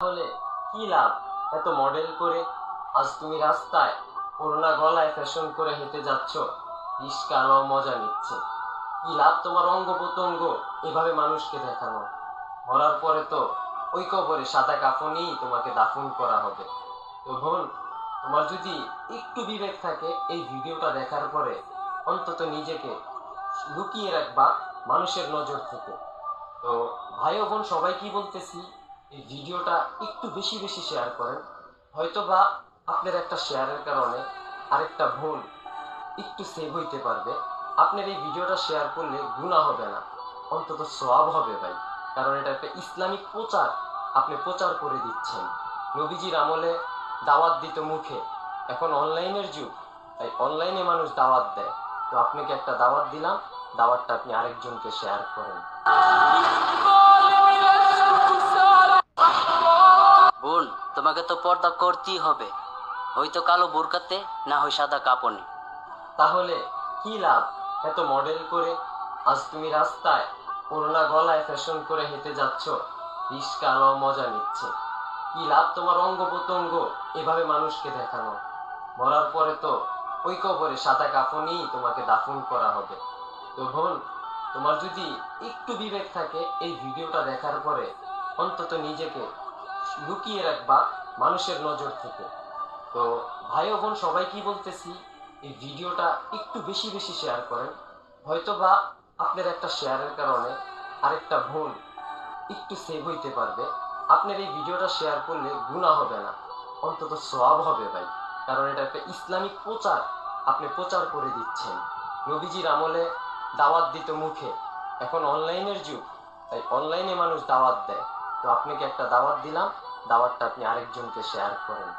তাহলে কি লাভ এত মডেল করে আজ তুমি রাস্তায় করোনা গলায় ফ্যাশন করে হেঁটে যাচ্ছ, রিস্কা আলো মজা নিচ্ছে। কি লাভ তোমার অঙ্গ প্রত্যঙ্গ এভাবে মানুষকে দেখানো? মরার পরে তো ওই কবরে সাদা কাফনেই তোমাকে দাফন করা হবে। তো বোন, তোমার যদি একটু বিবেক থাকে এই ভিডিওটা দেখার পরে অন্তত নিজেকে লুকিয়ে রাখবা মানুষের নজর থেকে। তো ভাই ও বোন সবাই কি বলতেছি, এই ভিডিওটা একটু বেশি বেশি শেয়ার করেন। হয়তো বা আপনার একটা শেয়ারের কারণে আরেকটা বোন একটু সেভ হইতে পারবে। আপনার এই ভিডিওটা শেয়ার করলে গুনাহ হবে না, অন্তত সওয়াব হবে ভাই। কারণ এটা একটা ইসলামিক প্রচার, আপনি প্রচার করে দিচ্ছেন। নবীজির আমলে দাওয়াত দিত মুখে, এখন অনলাইনের যুগ, তাই অনলাইনে মানুষ দাওয়াত দেয়। তো আপনাকে একটা দাওয়াত দিলাম, দাওয়াতটা আপনি আরেকজনকে শেয়ার করেন। বোন, তোমাকে তো পর্দা করতেই হবে, হয়তো কালো বোরকাতে, না হয় সাদা কাপড়ে। তাহলে কি লাভ এত মডেল করে আজ তুমি রাস্তায় করোনা গলায় ফ্যাশন করে হেঁটে যাচ্ছ, রিস্কা আলো মজা নিচ্ছে। কি লাভ তোমার অঙ্গ প্রত্যঙ্গ এভাবে মানুষকে দেখানো? মরার পরে তো ওই কবরে সাদা কাফনেই তোমাকে দাফন করা হবে। তো বোন, তোমার যদি একটু বিবেক থাকে এই ভিডিওটা দেখার পরে অন্তত নিজেকে লুকিয়ে রাখবা মানুষের নজর থেকে। তো ভাই ও বোন সবাই কি বলতেছি, এই ভিডিওটা একটু বেশি বেশি শেয়ার করেন। হয়তো বা আপনার একটা শেয়ারের কারণে আরেকটা বোন একটু সেভ হইতে পারবে। আপনার এই ভিডিওটা শেয়ার করলে গুনাহ হবে না, অন্তত সওয়াব হবে ভাই। কারণ এটা একটা ইসলামিক প্রচার, আপনি প্রচার করে দিচ্ছেন। নবীজির আমলে দাওয়াত দিত মুখে, এখন অনলাইনের যুগ, তাই অনলাইনে মানুষ দাওয়াত দেয়। তো আপনাকে একটা দাওয়াত দিলাম, দাওয়াতটা আপনি আরেকজনকে শেয়ার করেন।